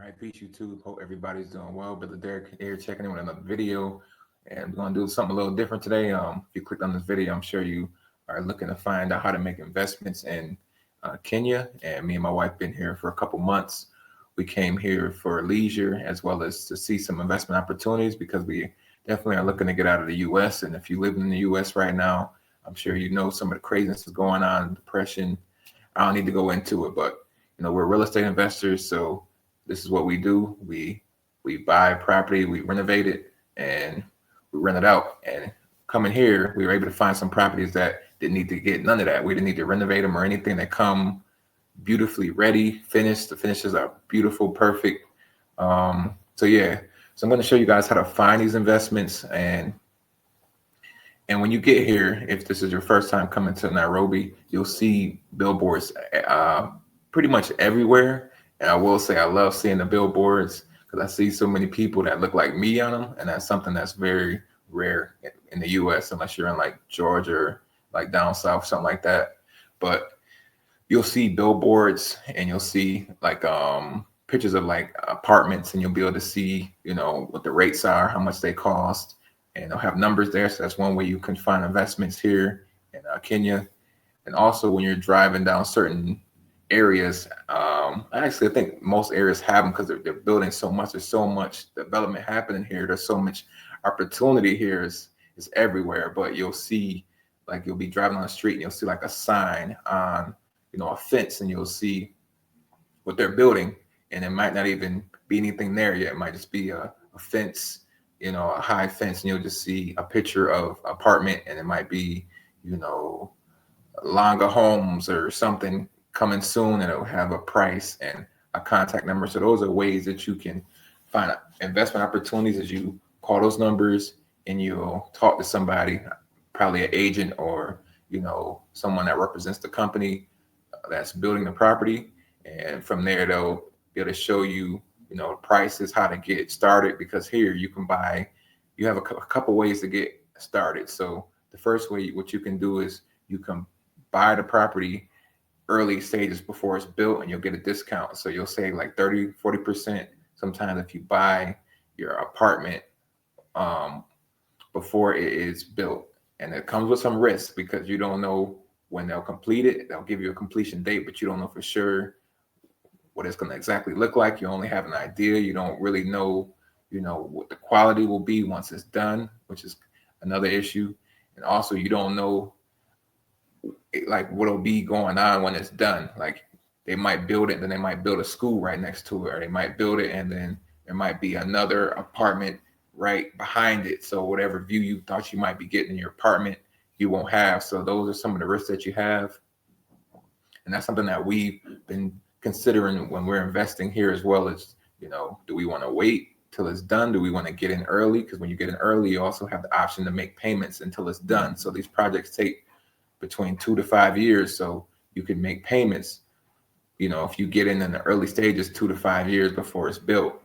right, peace YouTube. Hope everybody's doing well. Brother Derek here checking in with another video. And we're gonna do something a little different today. If you clicked on this video, I'm sure you are looking to find out how to make investments in Kenya. And me and my wife been here for a couple months. We came here for leisure as well as to see some investment opportunities because we definitely are looking to get out of the US. And if you live in the US right now, I'm sure you know some of the craziness is going on, depression. I don't need to go into it, but we're real estate investors, so this is what we do. We buy property, we renovate it, and we rent it out. And coming here, we were able to find some properties that didn't need to get none of that. We didn't need to renovate them or anything. That come beautifully ready, finished. The finishes are beautiful, perfect. So yeah, so I'm going to show you guys how to find these investments. And when you get here, if this is your first time coming to Nairobi, you'll see billboards pretty much everywhere. And I will say I love seeing the billboards because I see so many people that look like me on them. And that's something that's very rare in the US, unless you're in like Georgia or like down south, something like that. But you'll see billboards and you'll see like pictures of like apartments, and you'll be able to see, what the rates are, how much they cost, and they'll have numbers there. So that's one way you can find investments here in Kenya. And also when you're driving down certain areas, actually I think most areas have them because they're building so much. There's so much development happening here. There's so much opportunity here. Is everywhere. But you'll see, like, you'll be driving on the street and you'll see like a sign on, a fence, and you'll see what they're building, and it might not even be anything there yet. It might just be a fence, a high fence, and you'll just see a picture of apartment, and it might be, Longa Homes or something coming soon, and it'll have a price and a contact number. So those are ways that you can find investment opportunities as you call those numbers and you'll talk to somebody, probably an agent or, someone that represents the company that's building the property. And from there, they'll be able to show you, prices, how to get started, because here you have a couple ways to get started. So the first way, what you can do is you can buy the property early stages before it's built, and you'll get a discount. So you'll save like 30-40% sometimes if you buy your apartment before it is built. And it comes with some risk because you don't know when they'll complete it. They'll give you a completion date, but you don't know for sure what it's going to exactly look like. You only have an idea. You don't really know, what the quality will be once it's done, which is another issue. And also you don't know like what'll be going on when it's done. Like they might build it, and then they might build a school right next to it, or they might build it and then there might be another apartment right behind it. So whatever view you thought you might be getting in your apartment, you won't have. So those are some of the risks that you have. And that's something that we've been considering when we're investing here, as well as, do we want to wait till it's done? Do we want to get in early? Because when you get in early, you also have the option to make payments until it's done. So these projects take between 2 to 5 years. So you can make payments, if you get in the early stages, 2 to 5 years before it's built.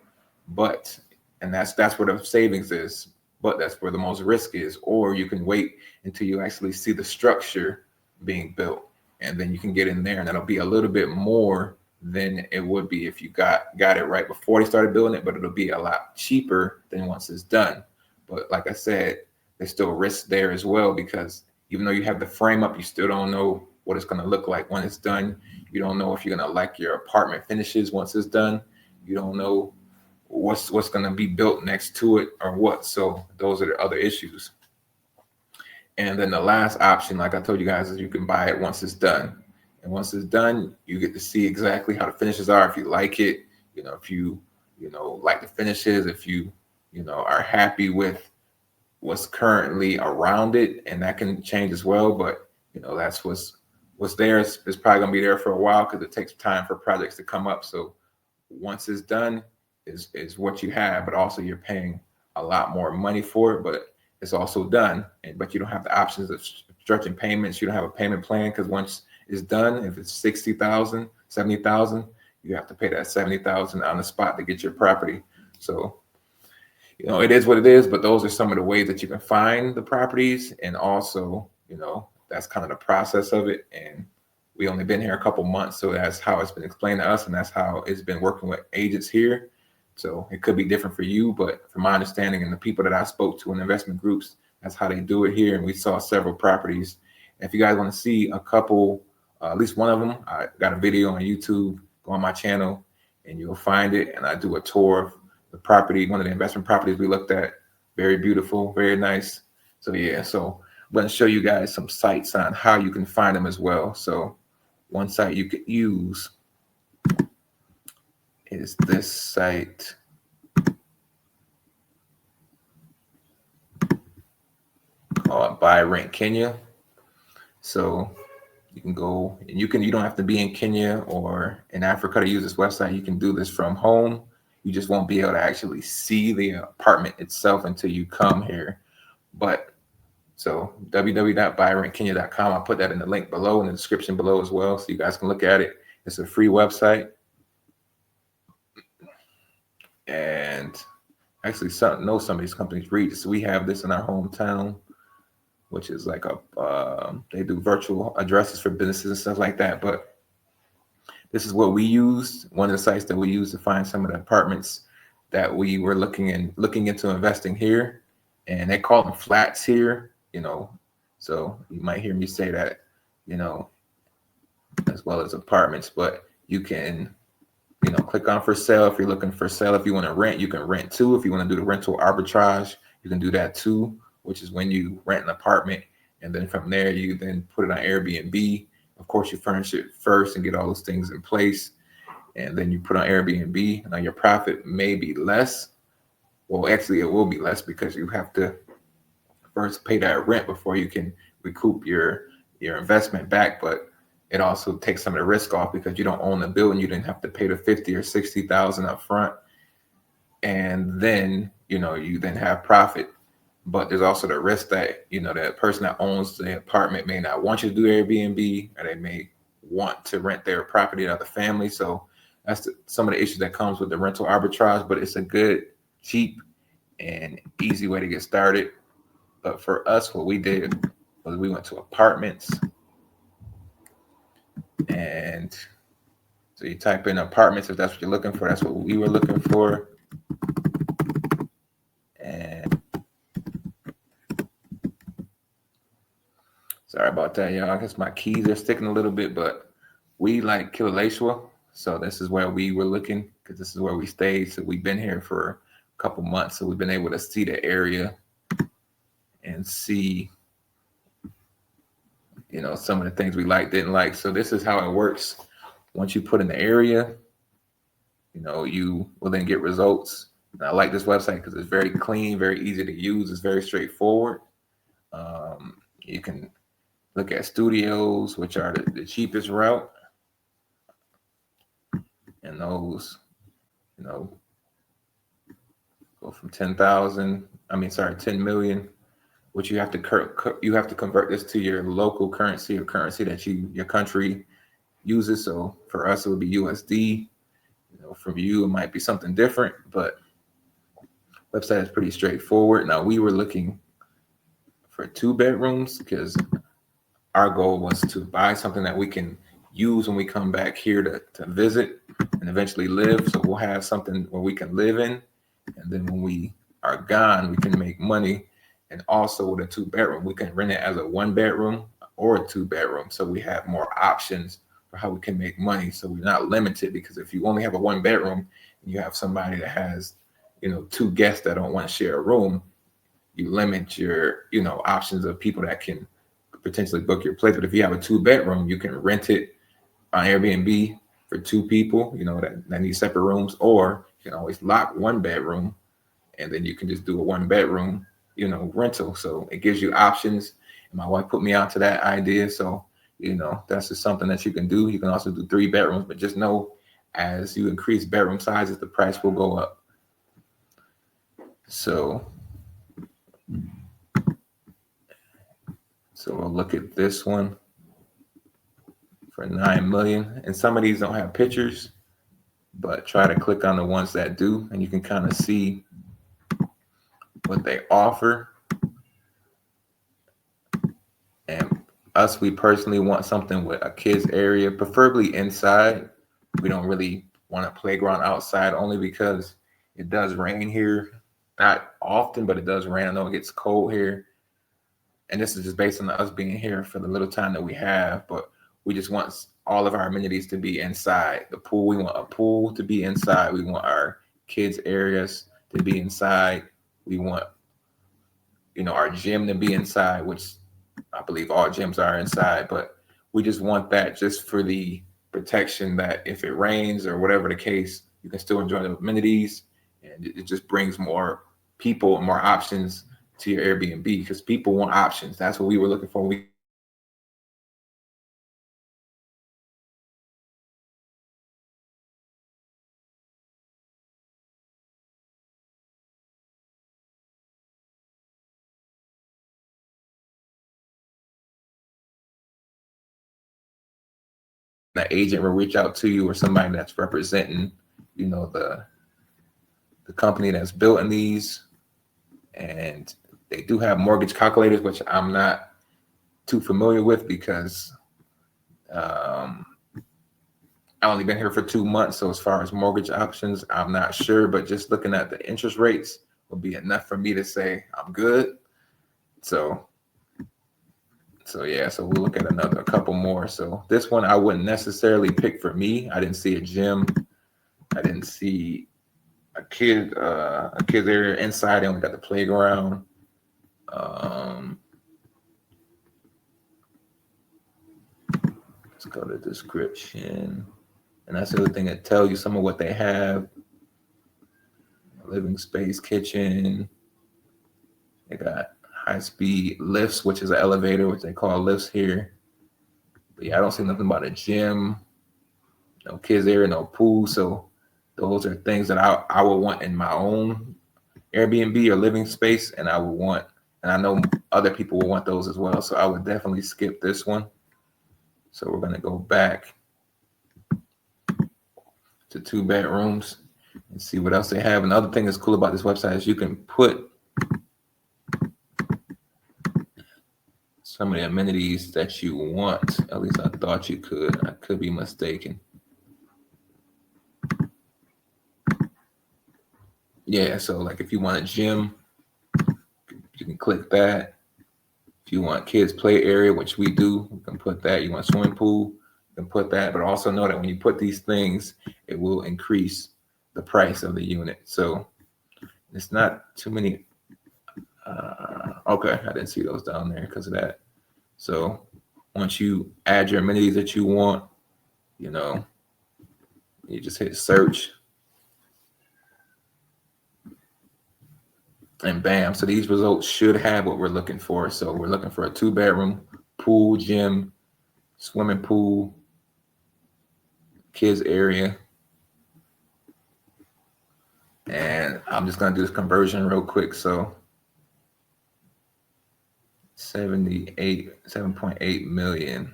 And that's where the savings is, but that's where the most risk is. Or you can wait until you actually see the structure being built, and then you can get in there, and that'll be a little bit more than it would be if you got it right before they started building it, but it'll be a lot cheaper than once it's done. But like I said, there's still risk there as well, because even though you have the frame up, you still don't know what it's going to look like when it's done. You don't know if you're going to like your apartment finishes once it's done. You don't know what's going to be built next to it or what. So those are the other issues. And then the last option, like I told you guys, is you can buy it once it's done. And once it's done, you get to see exactly how the finishes are. If you like it, if you, like the finishes, if you, are happy with what's currently around it, and that can change as well. But, that's what's there. It's probably going to be there for a while because it takes time for projects to come up. So once it's done is what you have, but also you're paying a lot more money for it, but it's also done. But you don't have the options of stretching payments. You don't have a payment plan, because once it's done, if it's 60,000, 70,000, you have to pay that 70,000 on the spot to get your property. So, it is what it is, but those are some of the ways that you can find the properties. And also, that's kind of the process of it. And We only been here a couple months, so that's how it's been explained to us, and that's how it's been working with agents here. So it could be different for you, but from my understanding and the people that I spoke to in investment groups, that's how they do it here. And we saw several properties. If you guys want to see a couple, at least one of them, I got a video on YouTube. Go on my channel and you'll find it. And I do a tour of the property, one of the investment properties we looked at. Very beautiful, very nice. So yeah, so I'm going to show you guys some sites on how you can find them as well. So one site you could use is this site. Called Buy Rent Kenya. So you can go and you don't have to be in Kenya or in Africa to use this website. You can do this from home. You just won't be able to actually see the apartment itself until you come here. But so www.buyrentKenya.com. I'll put that in the link below, in the description below as well, so you guys can look at it. It's a free website. And actually, some of these companies read this. So we have this in our hometown, which is like they do virtual addresses for businesses and stuff like that. But this is what we used. One of the sites that we used to find some of the apartments that we were looking into investing here. And they call them flats here, so you might hear me say that, as well as apartments, but you can, click on for sale. If you're looking for sale, if you want to rent, you can rent too. If you want to do the rental arbitrage, you can do that too, which is when you rent an apartment and then from there you then put it on Airbnb. Of course, you furnish it first and get all those things in place, and then you put on Airbnb. Now your profit may be less. Well, actually, it will be less because you have to first pay that rent before you can recoup your investment back. But it also takes some of the risk off because you don't own the building. You didn't have to pay the 50 or 60,000 up front, and then you then have profit. But there's also the risk that the person that owns the apartment may not want you to do Airbnb, or they may want to rent their property to other families. So that's some of the issues that comes with the rental arbitrage. But it's a good, cheap, and easy way to get started. But for us, what we did was we went to apartments, and so you type in apartments if that's what you're looking for. That's what we were looking for. And sorry about that, y'all. I guess my keys are sticking a little bit, but we like Kilauea. So this is where we were looking, because this is where we stayed. So we've been here for a couple months. So we've been able to see the area and see, some of the things we liked, didn't like. So this is how it works. Once you put in the area, you will then get results. And I like this website because it's very clean, very easy to use. It's very straightforward. You can look at studios, which are the cheapest route. And those, go from 10 million, which you have to convert this to your local currency or currency that your country uses. So for us, it would be USD. From you, it might be something different, but website is pretty straightforward. Now we were looking for 2 bedrooms because our goal was to buy something that we can use when we come back here to visit and eventually live. So we'll have something where we can live in, and then when we are gone, we can make money. And also with a 2-bedroom, we can rent it as a 1-bedroom or a 2-bedroom. So we have more options for how we can make money. So we're not limited, because if you only have a 1-bedroom and you have somebody that has, 2 guests that don't want to share a room, you limit your, options of people that can potentially book your place. But if you have a 2-bedroom, you can rent it on Airbnb for 2 people, that need separate rooms, or you can always lock 1 bedroom and then you can just do a 1-bedroom, rental. So it gives you options. And my wife put me onto that idea. So, that's just something that you can do. You can also do 3 bedrooms, but just know as you increase bedroom sizes, the price will go up. So we'll look at this one for 9 million. And some of these don't have pictures, but try to click on the ones that do, and you can kind of see what they offer. And we personally want something with a kids area, preferably inside. We don't really want a playground outside, only because it does rain here. Not often, but it does rain. I know it gets cold here. And this is just based on us being here for the little time that we have. But we just want all of our amenities to be inside. The pool, we want a pool to be inside. We want our kids areas to be inside. We want, our gym to be inside, which I believe all gyms are inside, but we just want that just for the protection that if it rains or whatever the case, you can still enjoy the amenities, and it just brings more people and more options to your Airbnb, because people want options. That's what we were looking for. We the agent will reach out to you, or somebody that's representing, the company that's building these, and they do have mortgage calculators, which I'm not too familiar with because I've only been here for 2 months. So as far as mortgage options, I'm not sure, but just looking at the interest rates will be enough for me to say I'm good. So yeah, so we'll look at a couple more. So this one I wouldn't necessarily pick for me. I didn't see a gym. I didn't see a kids area inside. They only got the playground. Let's go to description. And that's the other thing that tells you some of what they have. Living space, kitchen. They got high-speed lifts, which is an elevator, which they call lifts here. But yeah, I don't see nothing about a gym, no kids area, no pool. So those are things that I would want in my own Airbnb or living space, and I know other people will want those as well. So I would definitely skip this one. So we're gonna go back to 2 bedrooms and see what else they have. Another thing that's cool about this website is you can put some of the amenities that you want. At least I thought you could. I could be mistaken. Yeah, so like if you want a gym, you can click that. If you want kids play area, which we do, you can put that. You want swimming pool, you can put that. But also know that when you put these things, it will increase the price of the unit. So it's not too many. Okay, I didn't see those down there because of that. So once you add your amenities that you want, you just hit search. And bam, so these results should have what we're looking for. So we're looking for a 2-bedroom, pool, gym, swimming pool, kids area. And I'm just going to do this conversion real quick. So 7.8 million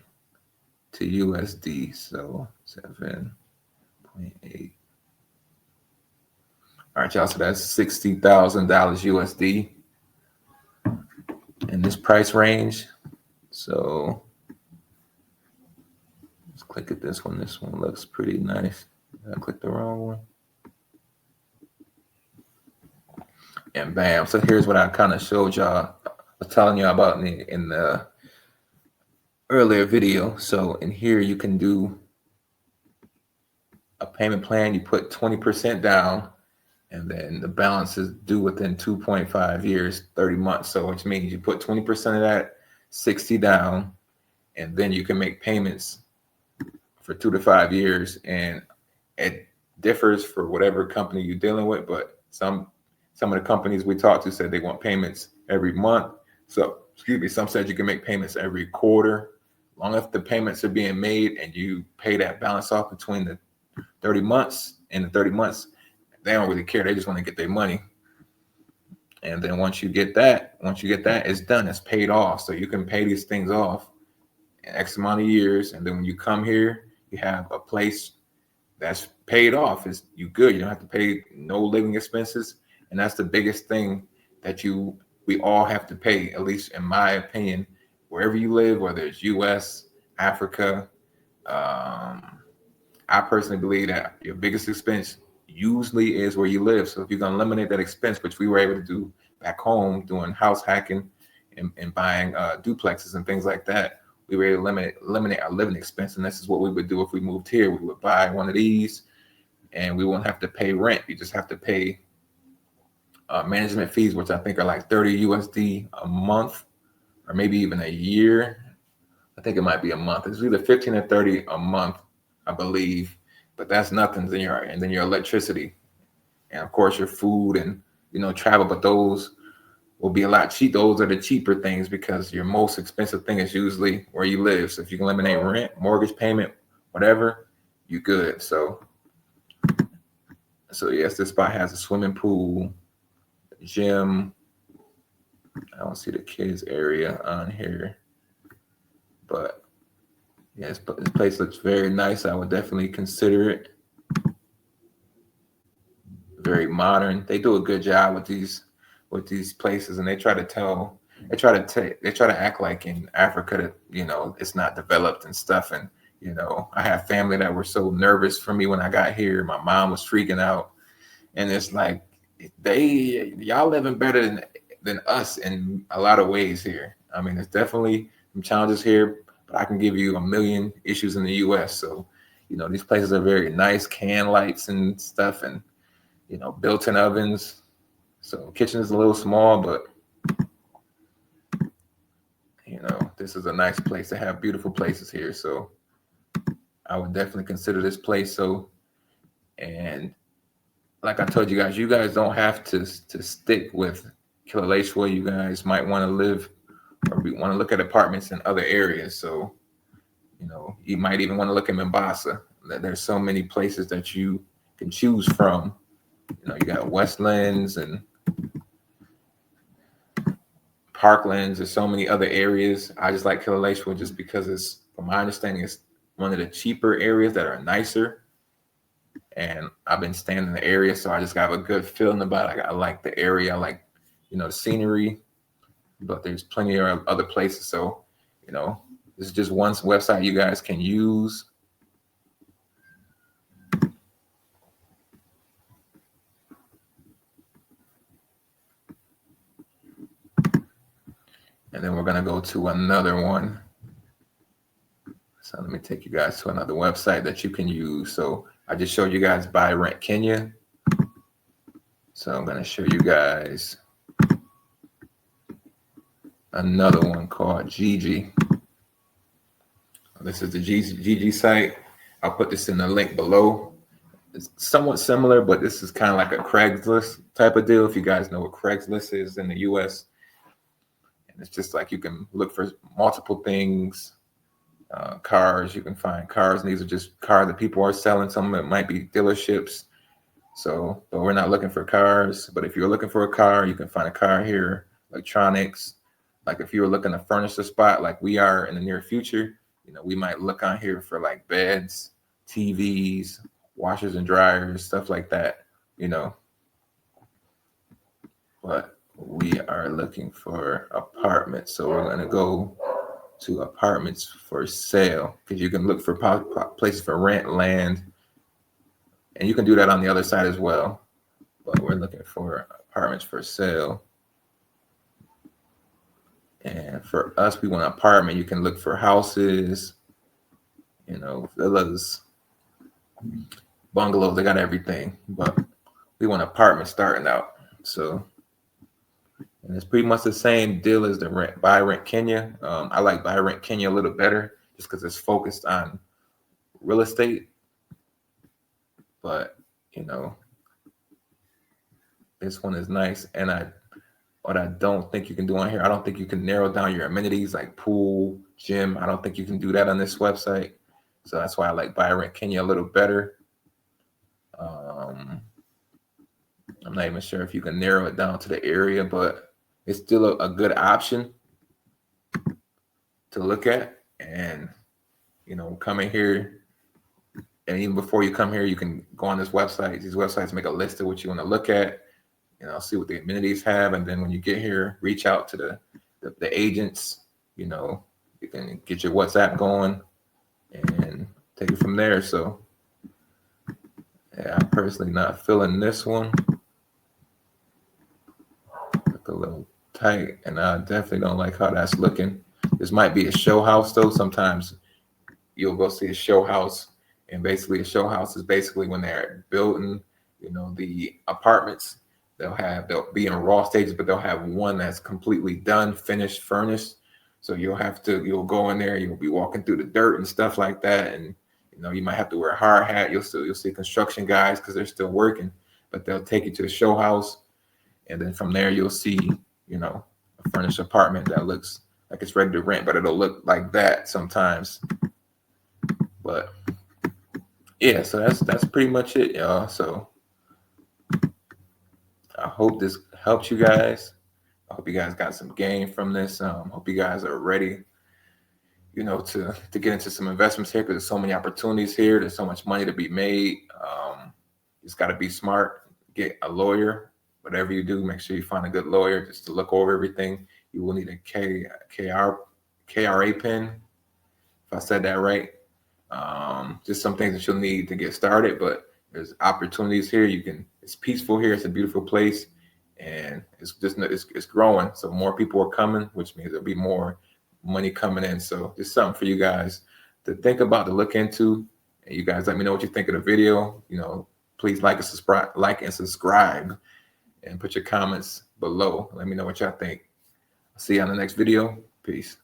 to USD. So 7.8. All right, y'all. So that's $60,000 USD in this price range. So let's click at this one. This one looks pretty nice. I clicked the wrong one. And bam. So here's what I kind of showed y'all. I was telling you about in the earlier video. So in here you can do a payment plan. You put 20% down, and then the balance is due within 2.5 years, 30 months. So which means you put 20% of that, 60 down, and then you can make payments for 2 to 5 years. And it differs for whatever company you're dealing with, but some of the companies we talked to said they want payments every month. So, some said you can make payments every quarter. Long as the payments are being made and you pay that balance off between the 30 months and the 30 months, they don't really care. They just want to get their money. And then once you get that, it's done. It's paid off. So you can pay these things off in X amount of years. And then when you come here, you have a place that's paid off. You good. You don't have to pay no living expenses. And that's the biggest thing that we all have to pay, at least in my opinion, wherever you live, whether it's US, Africa. I personally believe that your biggest expense usually is where you live. So if you're going to eliminate that expense, which we were able to do back home doing house hacking and buying duplexes and things like that, we were able to eliminate our living expense. And this is what we would do if we moved here. We would buy one of these and we won't have to pay rent. You just have to pay management fees, which I think are like 30 USD a month or maybe even a year. I think it might be a month. It's either 15 or 30 a month, I believe, but that's nothing. And then your electricity, and of course your food and travel. But those will be a lot cheap. Those are the cheaper things because your most expensive thing is usually where you live. So if you can eliminate rent, mortgage payment, whatever, you good. So yes, this spot has a swimming pool, gym. I don't see the kids area on here, but yes, but this place looks very nice. I would definitely consider it. Very modern. They do a good job with these places, and they try to act like in Africa that it's not developed and stuff. And I have family that were so nervous for me when I got here. My mom was freaking out, and it's like y'all living better than us in a lot of ways here. I mean, there's definitely some challenges here, but I can give you a million issues in the US. So, these places are very nice, can lights and stuff, and, built-in ovens. So kitchen is a little small, but, this is a nice place to have beautiful places here. So I would definitely consider this place. So, and like I told you guys don't have to stick with Kilauea. You guys might want to live or want to look at apartments in other areas. So, you might even want to look at Mombasa. There's so many places that you can choose from. You got Westlands and Parklands. There's so many other areas. I just like Kilauea just because it's, from my understanding, it's one of the cheaper areas that are nicer. And I've been staying in the area, so I just got a good feeling about it. I like the area. I like, the scenery, but there's plenty of other places. So, this is just one website you guys can use. And then we're going to go to another one. So let me take you guys to another website that you can use. So I just showed you guys Buy Rent Kenya. So I'm going to show you guys another one called Gigi. This is the Gigi site. I'll put this in the link below. It's somewhat similar, but this is kind of like a Craigslist type of deal. If you guys know what Craigslist is in the US, and it's just like you can look for multiple things, cars. You can find cars, and these are just cars that people are selling. Some of it might be dealerships. So, but we're not looking for cars. But if you're looking for a car, you can find a car here. Electronics. Like if you were looking to furnish a spot, like we are in the near future, we might look on here for like beds, TVs, washers and dryers, stuff like that, But we are looking for apartments. So we're going to go to apartments for sale, because you can look for places for rent, land, and you can do that on the other side as well. But we're looking for apartments for sale. And for us, we want an apartment. You can look for houses, villas, bungalows. They got everything, but we want apartments starting out. So, and it's pretty much the same deal as the Buy Rent Kenya. I like Buy Rent Kenya a little better just because it's focused on real estate. But this one is nice. And what I don't think you can do on here, I don't think you can narrow down your amenities like pool, gym. I don't think you can do that on this website. So that's why I like Buy Rent Kenya a little better. I'm not even sure if you can narrow it down to the area, but it's still a good option to look at. And, coming here, and even before you come here, you can go on this website. These websites make a list of what you want to look at. See what the amenities have. And then when you get here, reach out to the agents, you can get your WhatsApp going and take it from there. So yeah, I'm personally not feeling this one. Look a little tight, and I definitely don't like how that's looking. This might be a show house though. Sometimes you'll go see a show house, and basically a show house is basically when they're building, the apartments. They'll be in raw stages, but they'll have one that's completely done, finished, furnished. So you'll go in there, you'll be walking through the dirt and stuff like that, and you might have to wear a hard hat. You'll see construction guys because they're still working, but they'll take you to the show house, and then from there you'll see a furnished apartment that looks like it's ready to rent, but it'll look like that sometimes. But yeah, so that's pretty much it, y'all. So I hope this helps you guys. I hope you guys got some gain from this. Hope you guys are ready, to get into some investments here because there's so many opportunities here. There's so much money to be made. You just got to be smart. Get a lawyer. Whatever you do, make sure you find a good lawyer just to look over everything. You will need a KRA pin, if I said that right. Just some things that you'll need to get started, but there's opportunities here. It's peaceful here. It's a beautiful place, and it's growing. So more people are coming, which means there'll be more money coming in. So it's something for you guys to think about, to look into. And you guys let me know what you think of the video. Please like and subscribe, and put your comments below. Let me know what y'all think. I'll see you on the next video. Peace.